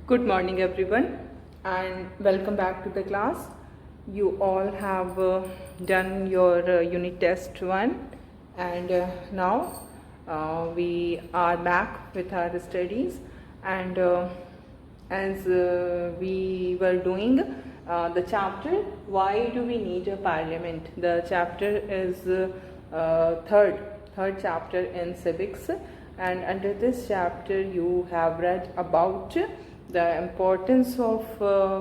Good morning, everyone, and welcome back to the class. You all have done your unit test 1, and now we are back with our studies. And as we were doing the chapter, Why Do We Need a Parliament? The chapter is third chapter in civics, and under this chapter you have read about the importance of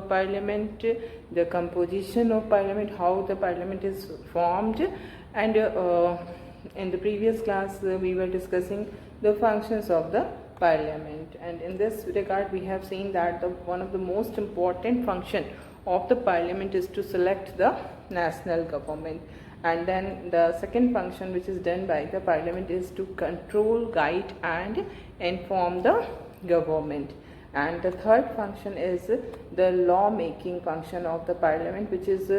parliament, the composition of parliament, how the parliament is formed, and in the previous class we were discussing the functions of the parliament. And in this regard we have seen that one of the most important function of the parliament is to select the national government, and then the second function which is done by the parliament is to control, guide and inform the government, and the third function is the law making function of the parliament, which is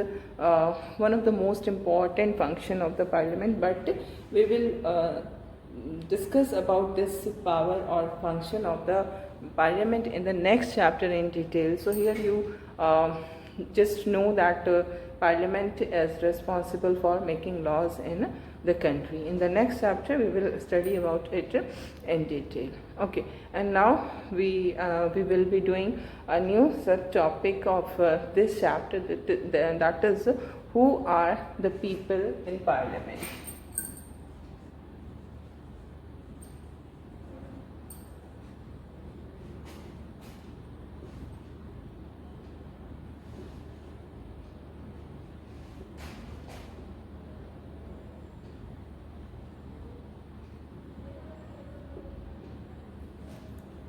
one of the most important function of the parliament. But we will discuss about this power or function of the parliament in the next chapter in detail. So here you just know that parliament is responsible for making laws in the country. In the next chapter we will study about it in detail. Okay, and now we will be doing a new subtopic of this chapter, that is who are the people in parliament.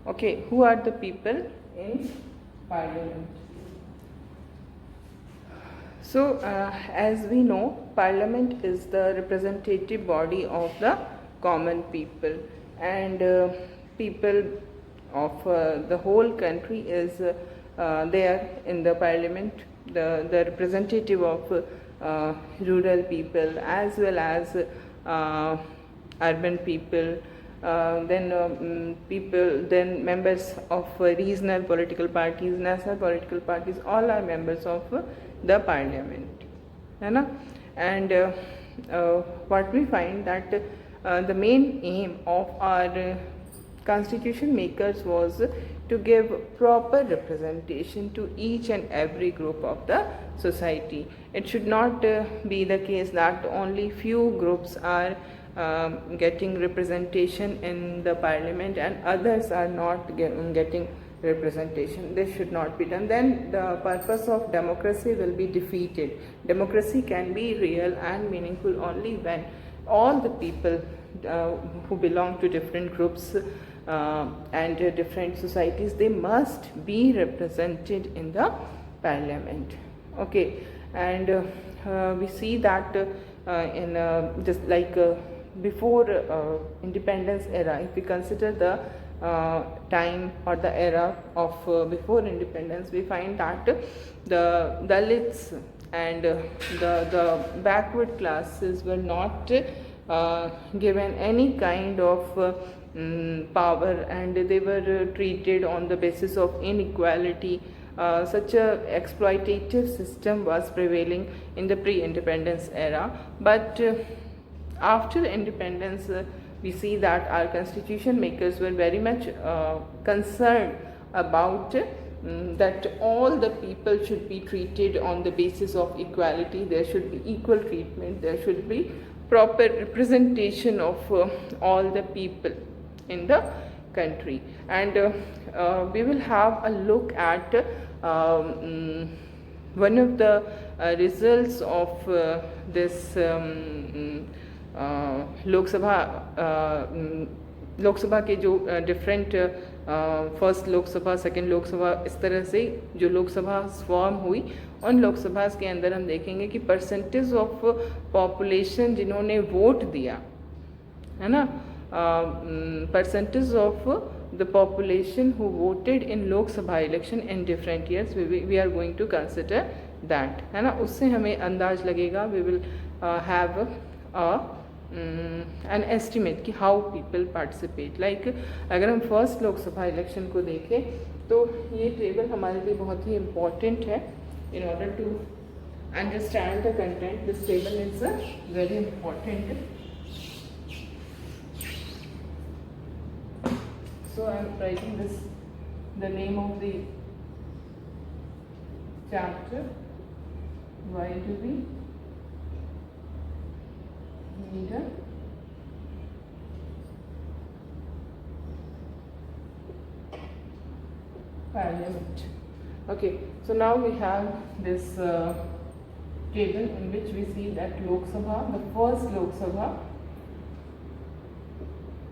Okay, who are the people in parliament? So, as we know, parliament is the representative body of the common people, and people of the whole country is there in the parliament, the representative of rural people as well as urban people. Then members of regional political parties, national political parties, all are members of the parliament, है ना? And what we find that the main aim of our constitution makers was to give proper representation to each and every group of the society. It should not be the case that only few groups are getting representation in the parliament and others are not getting representation. This should not be done. Then the purpose of democracy will be defeated. Democracy can be real and meaningful only when all the people who belong to different groups and different societies, they must be represented in the parliament. Okay, and we see that in just like before independence era, if we consider the time or the era of before independence, we find that the Dalits and the backward classes were not given any kind of power, and they were treated on the basis of inequality. Such a exploitative system was prevailing in the pre-independence era. But after independence, we see that our constitution makers were very much concerned about that all the people should be treated on the basis of equality. There should be equal treatment. There should be proper representation of all the people in the country. And we will have a look at one of the results of this Lok Sabha के जो different first Lok Sabha, second Lok Sabha, इस तरह से जो Lok Sabha form हुई, उन लोकसभा के अंदर हम देखेंगे कि परसेंटेज ऑफ पॉपुलेशन जिन्होंने वोट दिया है ना, percentage of the population who voted in Lok Sabha election in different years, we are going to consider that, है ना. उससे हमें अंदाज लगेगा. We will have a an estimate कि हाउ पीपल पार्टिसिपेट। लाइक अगर हम फर्स्ट लोकसभा इलेक्शन को देखें तो ये टेबल हमारे लिए बहुत ही इम्पॉर्टेंट है in order to understand the content. This table is very important. So I am writing this, the name of the chapter, why do we need a parliament. Okay, so now we have this table in which we see that Lok Sabha, the first Lok Sabha,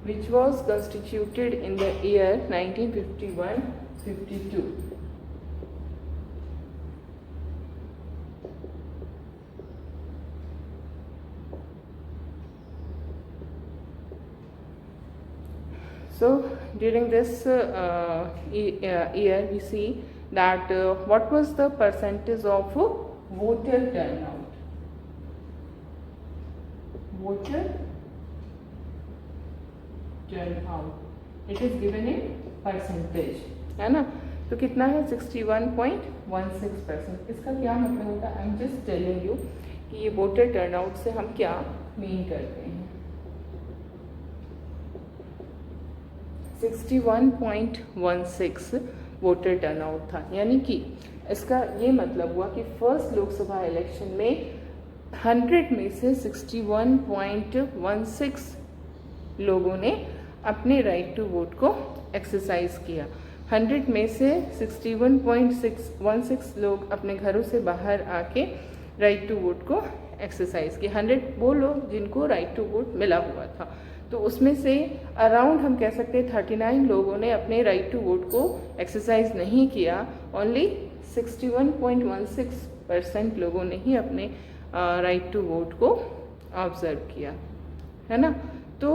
which was constituted in the year 1951-52. So during this year we see that what was the percentage of voter turnout. Voter turnout, it is given in percentage, है ना। तो कितना है 61.16%। इसका क्या मतलब होता है? I am just telling you कि ये वोटर टर्नआउट से हम क्या मीन करते हैं। 61.16 वोटर टर्नआउट था, यानी कि इसका ये मतलब हुआ कि फर्स्ट लोकसभा इलेक्शन में 100 में से 61.16 लोगों ने अपने राइट टू वोट को एक्सरसाइज किया। 100 में से 61.16 लोग अपने घरों से बाहर आके राइट टू वोट को एक्सरसाइज किया। 100 वो लोग जिनको राइट टू वोट मिला हुआ था, तो उसमें से अराउंड हम कह सकते हैं 39 लोगों ने अपने राइट टू वोट को एक्सरसाइज नहीं किया। ओनली 61.16% लोगों ने ही अपने राइट टू वोट को ऑब्जर्व किया, है ना। तो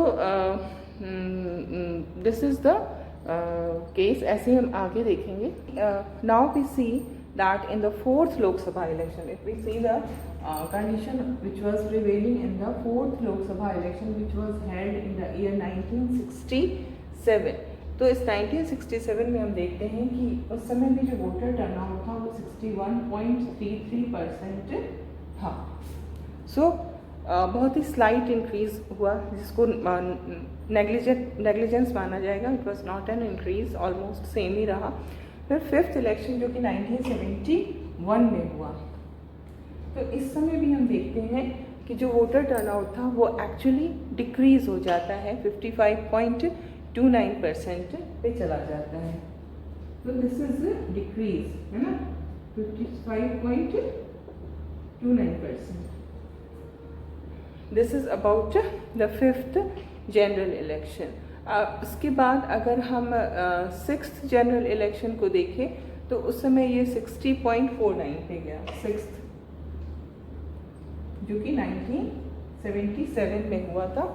दिस इज़ द केस। ऐसे हम आगे देखेंगे। Now we see that in the fourth Lok Sabha election, if we see the condition which was prevailing in the fourth Lok Sabha election which was held in the year 1967, तो इस 1967 में हम देखते हैं कि उस समय भी जो वोटर टर्नआउट था वो 61.33% था। सो बहुत ही स्लाइट इंक्रीज हुआ, जिसको नेग्लिजेंस माना जाएगा। It was not an increase, almost same ही रहा। फिर फिफ्थ इलेक्शन जो कि 1971 में हुआ, तो इस समय भी हम देखते हैं कि जो वोटर टर्नआउट था वो एक्चुअली डिक्रीज हो जाता है, 55.29% पे चला जाता है। तो दिस इज डिक्रीज, है ना, 55.29%। This is about the fifth general election. उसके बाद अगर हम सिक्स्थ जनरल इलेक्शन को देखें तो उस समय ये 60.49 पे गया, सिक्स्थ, जो कि 1977 में हुआ था।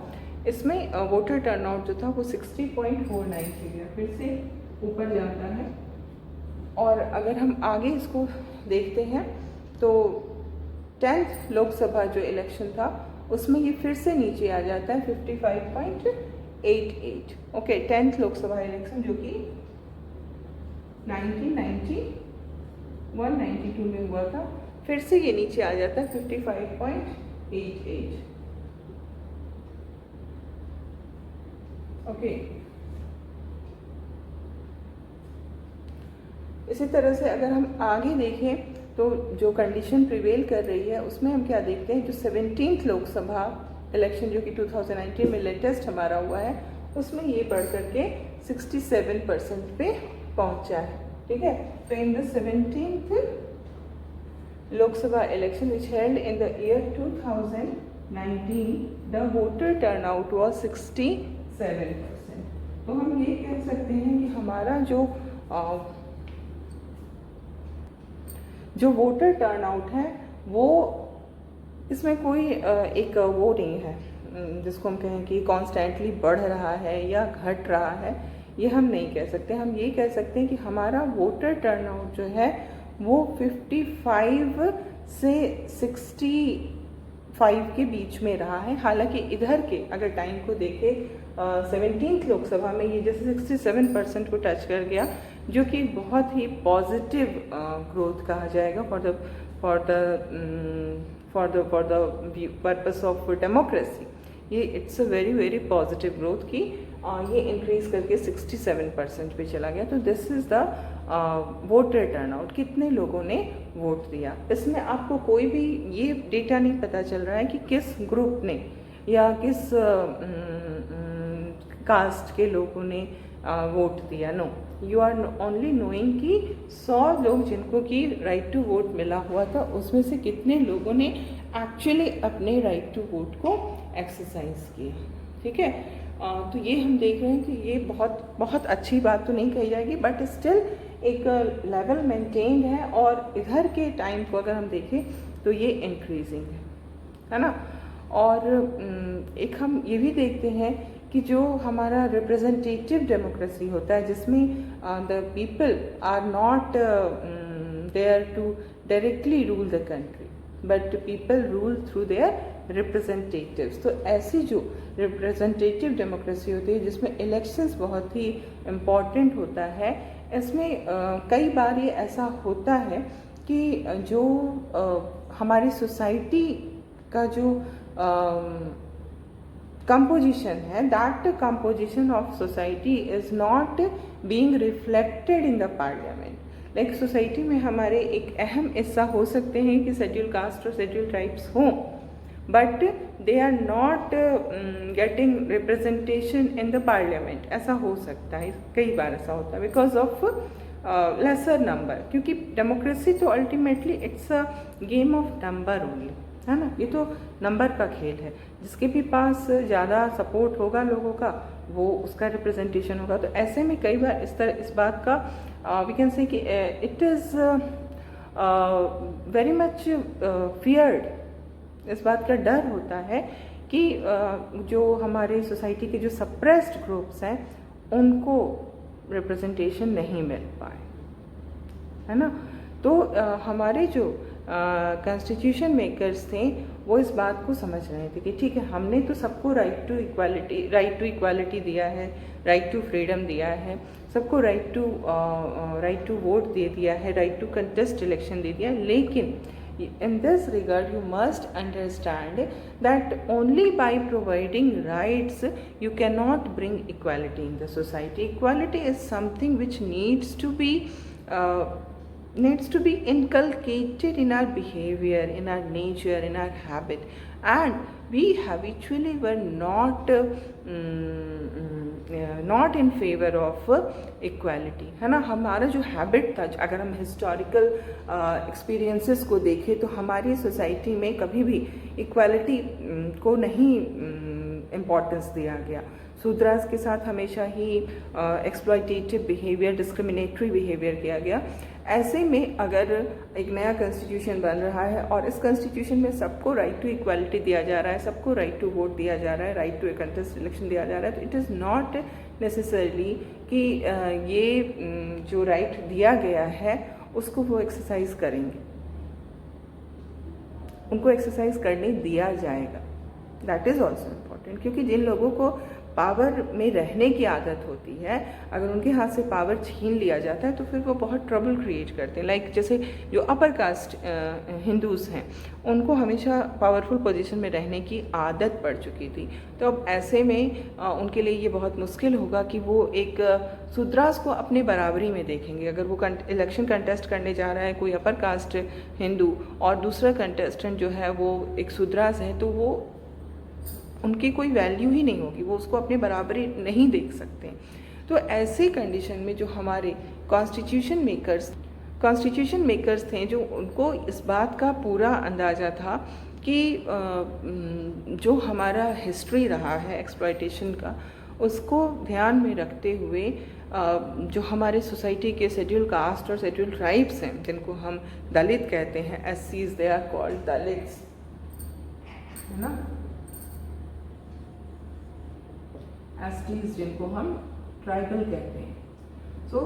इसमें वोटर टर्नआउट जो था वो 60.49 पे गया, फिर से ऊपर जाता है। और अगर हम आगे इसको देखते हैं तो 10th लोकसभा जो इलेक्शन था उसमें ये फिर से नीचे आ जाता है, 55.88। ओके, 10th लोकसभा इलेक्शन जो कि 1991-92 में हुआ था, फिर से ये नीचे आ जाता है 55.88। ओके, इसी तरह से अगर हम आगे देखें तो जो कंडीशन प्रिवेल कर रही है उसमें हम क्या देखते हैं, जो 17th लोकसभा इलेक्शन जो कि 2019 में लेटेस्ट हमारा हुआ है, उसमें ये बढ़ करके 67% पे पहुंचा है। ठीक है, तो in the 17th Lok Sabha election which held in the year 2019 the voter turnout was 67%। तो हम ये कह सकते हैं कि हमारा जो वोटर टर्नआउट है वो, इसमें कोई एक वो नहीं है जिसको हम कहें कि कॉन्स्टेंटली बढ़ रहा है या घट रहा है, ये हम नहीं कह सकते। हम ये कह सकते हैं कि हमारा वोटर टर्नआउट जो है वो 55 से 60 5 के बीच में रहा है। हालांकि इधर के अगर टाइम को देखें 17th लोकसभा में ये जैसे 67% को टच कर गया, जो कि बहुत ही पॉजिटिव ग्रोथ कहा जाएगा for the purpose of democracy. ये it's a very very positive growth की ये इंक्रीज करके 67% पे चला गया। तो this is the voter turnout, कितने लोगों ने वोट दिया। इसमें आपको कोई भी ये डेटा नहीं पता चल रहा है कि किस ग्रुप ने या किस कास्ट के लोगों ने वोट दिया। No, you are only knowing कि 100 लोग जिनको कि राइट टू वोट मिला हुआ था, उसमें से कितने लोगों ने एक्चुअली अपने राइट टू वोट को एक्सरसाइज किया। ठीक है, तो ये हम देख रहे हैं कि ये बहुत अच्छी बात तो नहीं कही जाएगी, बट स्टिल एक लेवल मेंटेन्ड है। और इधर के टाइम को अगर हम देखें तो ये इंक्रीजिंग है ना। और एक हम ये भी देखते हैं कि जो हमारा रिप्रेजेंटेटिव डेमोक्रेसी होता है, जिसमें the people are not there to directly rule the country, but people rule through their representatives. तो ऐसी जो रिप्रेजेंटेटिव डेमोक्रेसी होती है, जिसमें इलेक्शंस बहुत ही इम्पॉर्टेंट होता है, इसमें कई बार ये ऐसा होता है कि जो हमारी सोसाइटी का जो composition है, that composition of society is not being reflected in the parliament. Like society में हमारे एक अहम हिस्सा हो सकते हैं कि शेड्यूल कास्ट और शेड्यूल ट्राइब्स हों, but they are not getting representation in the parliament. ऐसा हो सकता है, कई बार ऐसा होता है बिकॉज ऑफ लेसर नंबर, क्योंकि डेमोक्रेसी तो ultimately it's a game of number only, है ना। ये तो नंबर का खेल है, जिसके भी पास ज़्यादा सपोर्ट होगा लोगों का, वो उसका रिप्रेजेंटेशन होगा। तो ऐसे में कई बार इस बात का वी कैन से कि it is very much feared, इस बात का डर होता है कि जो हमारे सोसाइटी के जो सप्रेस्ड ग्रुप्स हैं उनको रिप्रेजेंटेशन नहीं मिल पाए, है ना। तो हमारे जो कॉन्स्टिट्यूशन मेकर्स थे वो इस बात को समझ रहे थे कि ठीक है, हमने तो सबको राइट टू इक्वालिटी दिया है, राइट टू फ्रीडम दिया है, सबको राइट टू वोट दे दिया है, right to contest election they दिया है, लेकिन in this regard you must understand that only by providing rights you cannot bring equality in the society. Equality is something which needs to be inculcated in our behavior, in our nature, in our habit, and we habitually were not in favor of equality, है ना। हमारा जो habit था, अगर हम historical experiences को देखें तो हमारी सोसाइटी में कभी भी इक्वालिटी को नहीं इम्पोर्टेंस दिया गया। शूद्रास के साथ हमेशा ही एक्सप्लॉयटेटिव बिहेवियर, डिस्क्रिमिनेटरी बिहेवियर किया गया। ऐसे में अगर एक नया कॉन्स्टिट्यूशन बन रहा है और इस कॉन्स्टिट्यूशन में सबको राइट टू इक्वालिटी दिया जा रहा है, सबको राइट टू वोट दिया जा रहा है, right to a contest election दिया जा रहा है, तो इट इज़ नॉट नेसेसरली कि ये जो राइट दिया गया है उसको वो एक्सरसाइज करेंगे, उनको एक्सरसाइज करने दिया जाएगा। दैट इज़ ऑल्सो इम्पॉर्टेंट, क्योंकि जिन लोगों को पावर में रहने की आदत होती है, अगर उनके हाथ से पावर छीन लिया जाता है तो फिर वो बहुत ट्रबल क्रिएट करते हैं। लाइक जैसे जो अपर कास्ट हिंदूज़ हैं, उनको हमेशा पावरफुल पोजीशन में रहने की आदत पड़ चुकी थी, तो अब ऐसे में उनके लिए ये बहुत मुश्किल होगा कि वो एक शूद्रास को अपने बराबरी में देखेंगे। अगर वो इलेक्शन कंटेस्ट करने जा रहा है कोई अपर कास्ट हिंदू और दूसरा कंटेस्टेंट जो है वो एक शूद्रास है, तो वो उनकी कोई वैल्यू ही नहीं होगी, वो उसको अपने बराबरी नहीं देख सकते। तो ऐसे कंडीशन में जो हमारे कॉन्स्टिट्यूशन मेकर्स थे, जो उनको इस बात का पूरा अंदाज़ा था कि जो हमारा हिस्ट्री रहा है एक्सप्लॉयटेशन का, उसको ध्यान में रखते हुए जो हमारे सोसाइटी के शेड्यूल कास्ट और शेड्यूल ट्राइब्स हैं, जिनको हम दलित कहते हैं, SCs, they are called Dalits, है ना, STs जिनको हम ट्राइबल कहते हैं। तो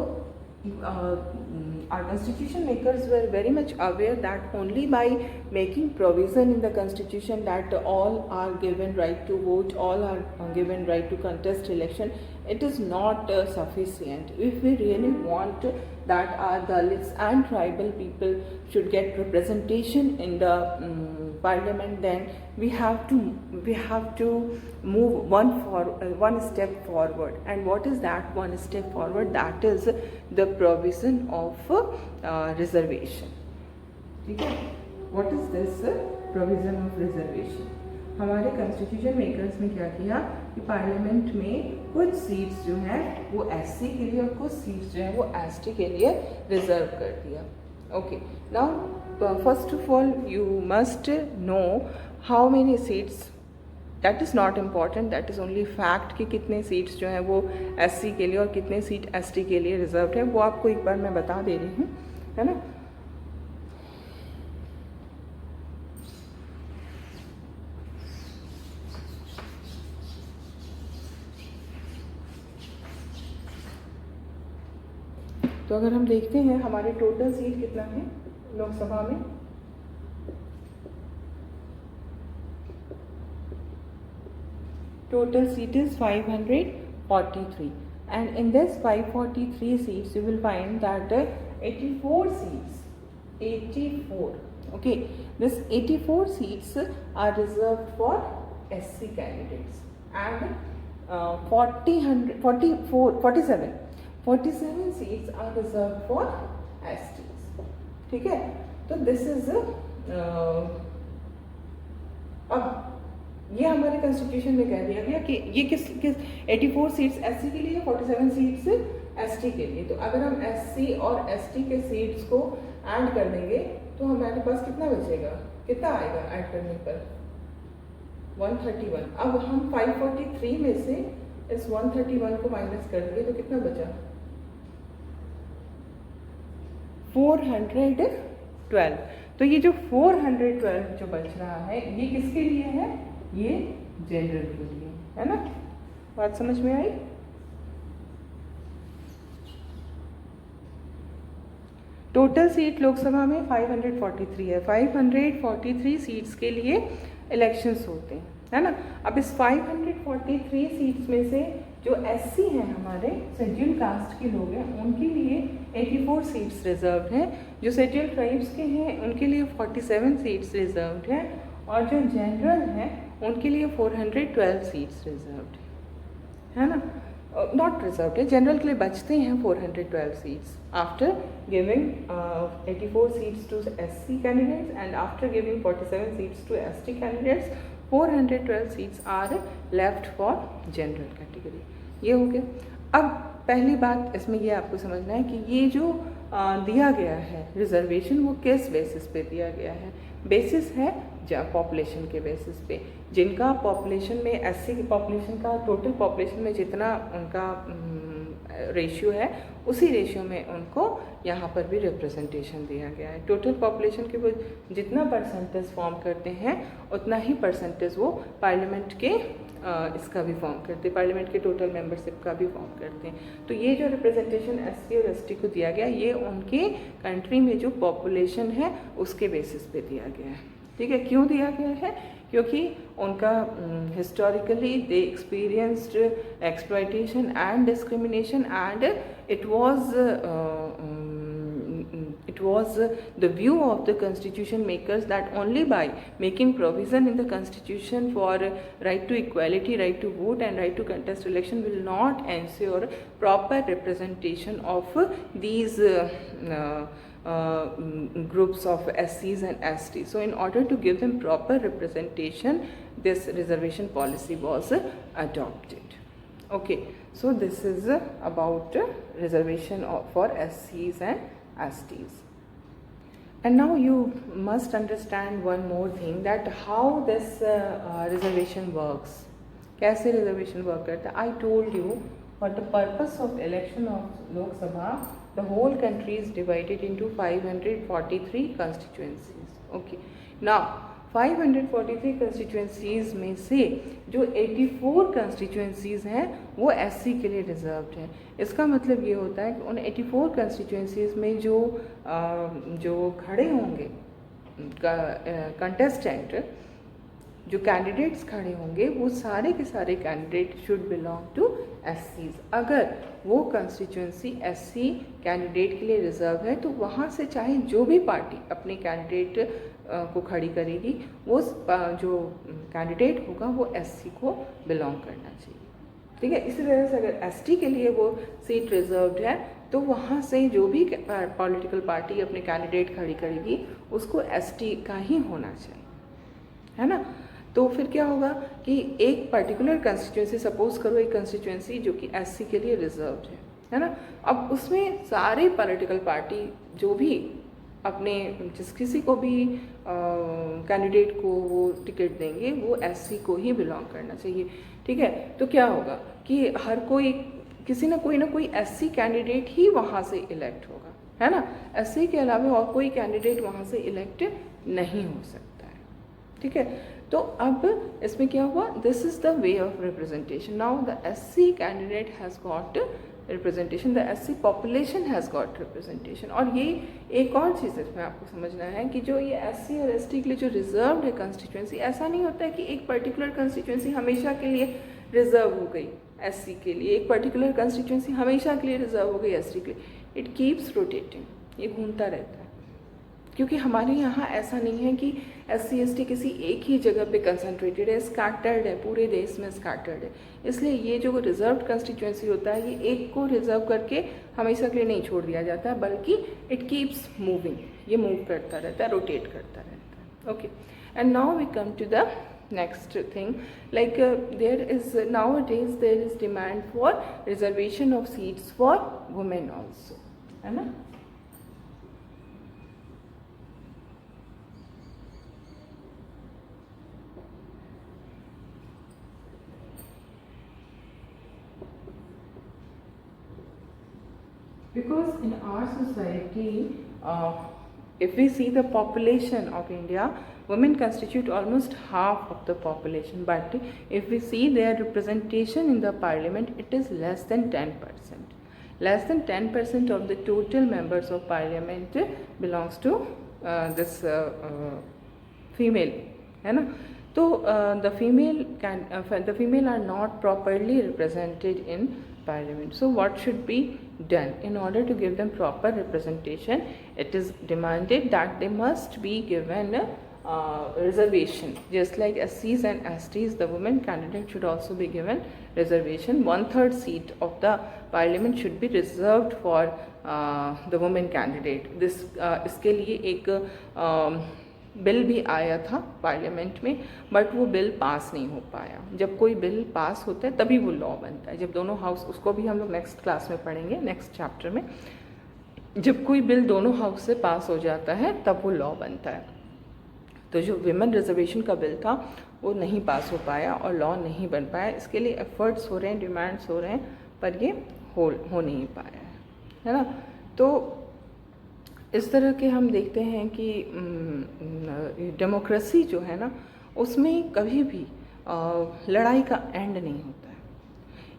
our constitution makers were very much aware that only by making provision in the constitution that all are given right to vote, all are given right to contest election, it is not sufficient. If we really want that our Dalits and tribal people should get representation in the parliament, then we have to move one step forward. And what is that one step forward? That is the provision of reservation. Okay? What is this provision of reservation? हमारे constitution makers ने क्या किया कि parliament में कुछ seats जो हैं वो एससी के लिए और कुछ सीट्स जो हैं वो एसटी के लिए रिजर्व कर दिया. Okay, now first of all you must know how many seats. That is not important, that is only fact कि कितने सीट्स जो हैं वो एससी के लिए और कितने सीट एसटी के लिए रिजर्व है, वो आपको एक बार मैं बता दे रही हूँ, है ना. तो अगर हम देखते हैं हमारे टोटल सीट कितना है लोकसभा में, total seat is 543 and in this 543 seats you will find that 84 seats, 84, okay, this 84 seats are reserved for SC candidates and 47 seats are reserved for STs. ठीक है, तो दिस इज अब ये हमारे कॉन्स्टिट्यूशन में कह दिया गया कि ये किस 84 सीट्स एससी के लिए, 47 सीट्स एसटी के लिए. तो अगर हम एससी और एसटी के सीट्स को ऐड कर देंगे तो हमारे पास कितना बचेगा, कितना आएगा ऐड करने पर 131. अब हम 543 में से इस 131 को माइनस कर दिए तो कितना बचा 412. तो ये जो 412 जो बच रहा है ये किसके लिए है, ये जनरल के लिए, है ना. बात समझ में आई. टोटल सीट लोकसभा में 543 है. 543 सीट्स के लिए इलेक्शंस होते हैं, है ना. अब इस 543 सीट्स में से जो एससी हैं हमारे शेड्यूल कास्ट के लोग हैं उनके लिए 84 सीट्स रिजर्व्ड हैं. जो शेड्यूल ट्राइब्स के हैं उनके लिए 47 सीट्स रिजर्व्ड हैं और जो जनरल हैं उनके लिए 412 सीट्स रिजर्व्ड है ना. नॉट रिजर्व्ड है, जनरल के लिए बचते हैं 412 seats after giving 84 seats to SC candidates and after giving 47 seats to ST candidates 412 seats are left for general category. ये हो गया. अब पहली बात इसमें ये आपको समझना है कि ये जो दिया गया है रिजर्वेशन वो किस बेसिस पे दिया गया है. बेसिस है पॉपुलेशन के बेसिस पे. जिनका पॉपुलेशन में एससी की पॉपुलेशन का टोटल पॉपुलेशन में जितना उनका रेशियो है उसी रेशियो में उनको यहाँ पर भी रिप्रेजेंटेशन दिया गया है. टोटल पॉपुलेशन के वो जितना परसेंटेज फॉर्म करते हैं उतना ही परसेंटेज वो पार्लियामेंट के इसका भी फॉर्म करते हैं, पार्लियामेंट के टोटल मेंबरशिप का भी फॉर्म करते हैं. तो ये जो रिप्रेजेंटेशन एससी और एसटी को दिया गया ये उनके कंट्री में जो पॉपुलेशन है उसके बेसिस पे दिया गया है. ठीक है, क्यों दिया गया है, क्योंकि उनका historically they experienced exploitation and discrimination and it was the view of the constitution makers that only by making provision in the constitution for right to equality, right to vote and right to contest election will not ensure proper representation of these groups of SCs and STs. So in order to give them proper representation, this reservation policy was adopted. Okay, so this is about reservation for SCs and STs. And now you must understand one more thing, that how this reservation works. कैसे reservation work करता है. I told you for the purpose of election of Lok Sabha, the whole country is divided into 543 constituencies. Okay. Now 543 कंस्टिट्यूंसीज़ में से जो 84 कंस्टिट्यूंसीज़ हैं वो SC के लिए रिजर्व्ड है। इसका मतलब ये होता है कि उन 84 कंस्टिट्यूंसीज़ में जो खड़े होंगे कंटेस्टेंट, जो कैंडिडेट्स खड़े होंगे वो सारे के सारे कैंडिडेट शुड बिलोंग टू एससीज। अगर वो कंस्टिट्यूंसी एससी कैंडिडेट के लिए रिजर्व है तो वहाँ से चाहे जो भी पार्टी अपने कैंडिडेट को खड़ी करेगी वो जो कैंडिडेट होगा वो एससी को बिलोंग करना चाहिए। ठीक है, इसी तरह से अगर एसटी के लिए वो सीट रिजर्व्ड है तो वहाँ से जो भी पॉलिटिकल पार्टी अपने कैंडिडेट खड़ी करेगी उसको एसटी का ही होना चाहिए, है ना। तो फिर क्या होगा कि एक पर्टिकुलर कंस्टिट्यूंसी, सपोज करो एक कंस्टिट्यूंसी जो कि एससी के लिए रिजर्व्ड है ना, अब उसमें सारे पॉलिटिकल पार्टी जो भी अपने जिस किसी को भी कैंडिडेट को वो टिकट देंगे वो एससी को ही बिलोंग करना चाहिए। ठीक है, तो क्या होगा कि हर कोई किसी ना कोई एससी कैंडिडेट ही वहाँ से इलेक्ट होगा, है ना। एससी के अलावा और कोई कैंडिडेट वहाँ से इलेक्ट नहीं हो सकता है। ठीक है, तो अब इसमें क्या हुआ, this is the way of representation. Now the SC candidate has got representation, the SC population has got representation. और ये एक और चीज़ इसमें आपको समझना है कि जो ये एससी और एसटी के लिए जो रिजर्व्ड है कंस्टिट्यूंसी, ऐसा नहीं होता है कि एक पर्टिकुलर कंस्टिट्यूंसी हमेशा के लिए रिजर्व हो गई एससी के लिए, एक पर्टिकुलर कंस्टिट्यूंसी हमेशा के लिए रिजर्व हो गई एसटी के लिए। इट कीप्स रोटेटिंग, ये घूमता रहता है, क्योंकि हमारे यहाँ ऐसा नहीं है कि एससी एसटी किसी एक ही जगह पे कंसंट्रेटेड है, स्कैटर्ड है, पूरे देश में स्कैटर्ड है। इसलिए ये जो रिजर्व्ड कंस्टिट्यूंसी होता है ये एक को रिजर्व करके हमेशा के लिए नहीं छोड़ दिया जाता है, बल्कि इट कीप्स मूविंग, ये मूव करता रहता है, रोटेट करता रहता है। Okay, and now we come to the next thing, like there is nowadays there is demand for reservation of seats for women also, है ना। Because in our society, if we see the population of India, women constitute almost half of the population, but if we see their representation in the parliament, it is less than 10%. Less than 10% of the total members of parliament belongs to this female, है ना। तो the female are not properly represented in parliament. So what should be done in order to give them proper representation? It is demanded that they must be given reservation, just like SCs and STs. The women candidate should also be given reservation. 1/3 seat of the parliament should be reserved for the women candidate. This इसके लिए एक bill भी आया था parliament में, but वो bill pass नहीं हो पाया। जब कोई बिल पास होता है तभी वो लॉ बनता है, जब दोनों हाउस, उसको भी हम लोग नेक्स्ट क्लास में पढ़ेंगे, नेक्स्ट चैप्टर में, जब कोई बिल दोनों हाउस से पास हो जाता है तब वो लॉ बनता है। तो जो विमेन रिजर्वेशन का बिल था वो नहीं पास हो पाया और लॉ नहीं बन पाया। इसके लिए एफर्ट्स हो रहे हैं, डिमांड्स हो रहे हैं, पर ये हो नहीं पाया है ना। तो इस तरह के हम देखते हैं कि डेमोक्रेसी जो है ना उसमें कभी भी लड़ाई का एंड नहीं होता है।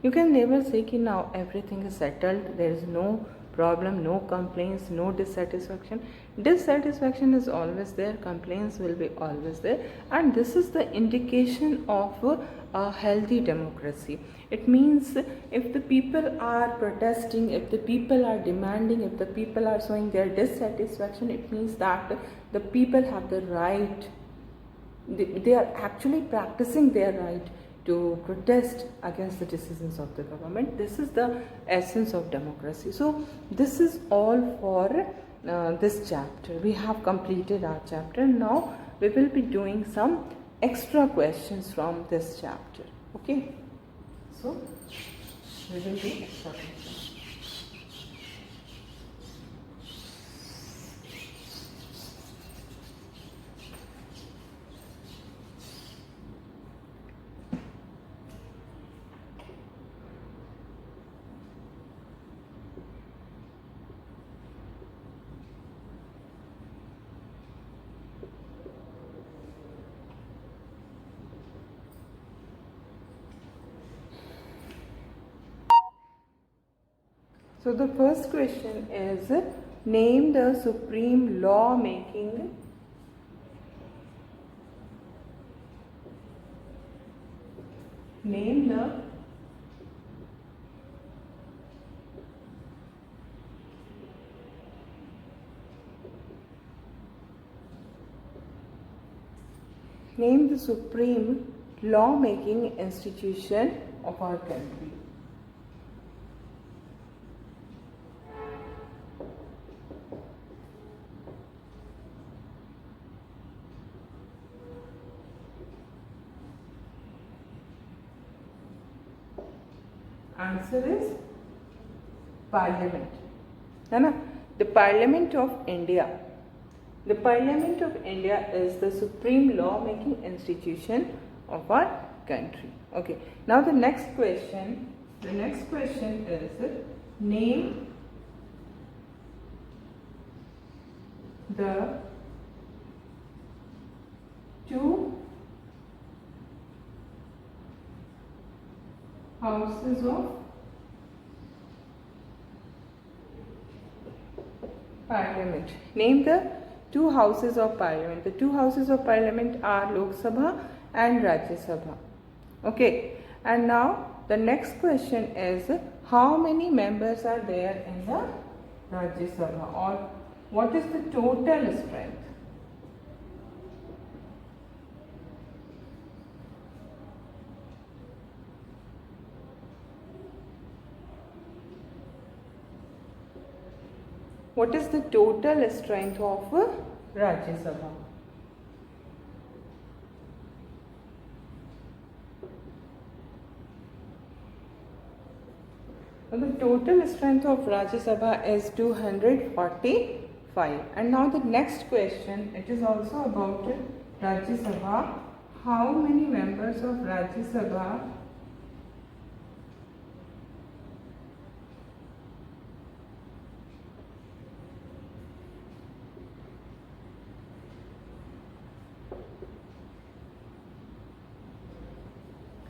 यू कैन नेवर से कि now everything is settled, there is no problem, no complaints, no dissatisfaction. Dissatisfaction is always there, complaints will be always there, and this is the indication of a healthy democracy. It means if the people are protesting, if the people are demanding, if the people are showing their dissatisfaction, it means that the people have the right, they are actually practicing their right to protest against the decisions of the government. This is the essence of democracy. So this is all for this chapter. We have completed our chapter. Now we will be doing some extra questions from this chapter. Okay, so we will do extra questions. So the first question is, name the supreme law making Name the supreme law-making institution of our country. Answer is Parliament. है ना? The Parliament of India. The Parliament of India is the supreme law-making institution of our country. Okay. Now the next question. The next question is, name the two houses of Parliament. Name the two houses of Parliament. The two houses of Parliament are Lok Sabha and Rajya Sabha. Okay. And now the next question is, how many members are there in the Rajya Sabha, or what is the total strength? What is the total strength of Rajya Sabha? Well, the total strength of Rajya Sabha is 245. And now the next question, it is also about Rajya Sabha. How many members of Rajya Sabha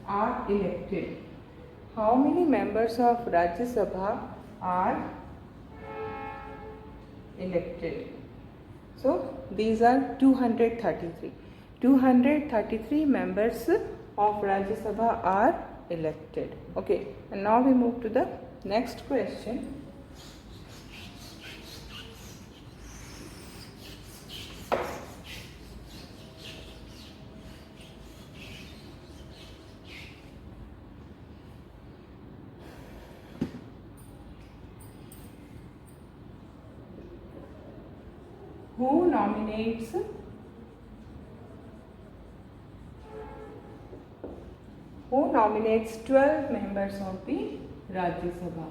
are elected? How many members of Rajya Sabha are elected? So these are 233. 233 members of Rajya Sabha are elected. Okay. And now we move to the next question. Who nominates Who nominates 12 members of the Rajya Sabha?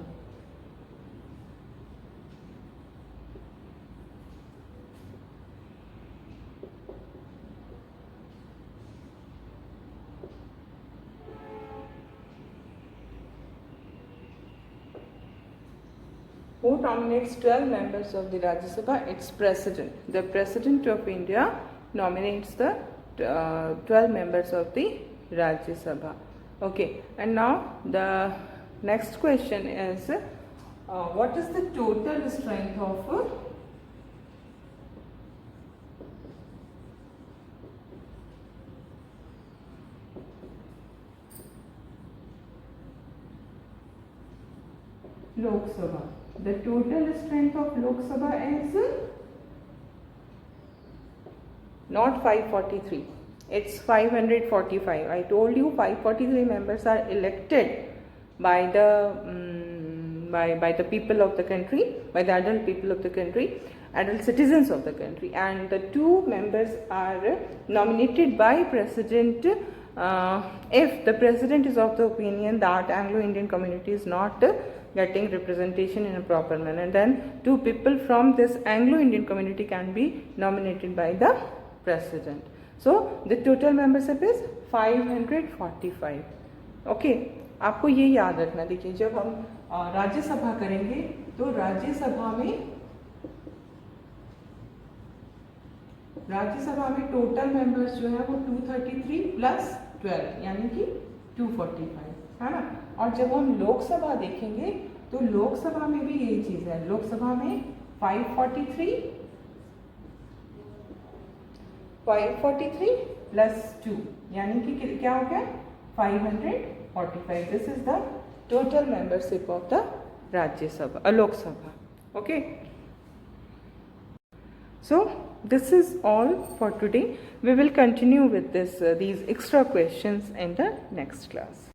Who nominates 12 members of the Rajya Sabha? It's President. The President of India nominates the 12 members of the Rajya Sabha. Okay. And now the next question is, what is the total strength of Lok Sabha? The total strength of Lok Sabha is not 543. It's 545. I told you 543 members are elected by the by the people of the country, by the adult people of the country, adult citizens of the country, and the 2 members are nominated by President if the President is of the opinion that Anglo-Indian community is not getting representation in a proper manner, then 2 people from this Anglo-Indian community can be nominated by the President. So the total membership is 545. Okay. आपको ये याद रखना. देखिए, जब हम राज्य सभा करेंगे तो राज्य सभा में टोटल मेंबर्स जो है वो 233 प्लस 12 यानी कि 245 है ना. और जब हम लोकसभा देखेंगे तो लोकसभा में भी यही चीज है, लोकसभा में 543 प्लस 2 यानी कि क्या हो गया 545. This is the total membership of the Rajya Sabha, Lok Sabha. Okay, so this is all for today. We will continue with these extra questions in the next class.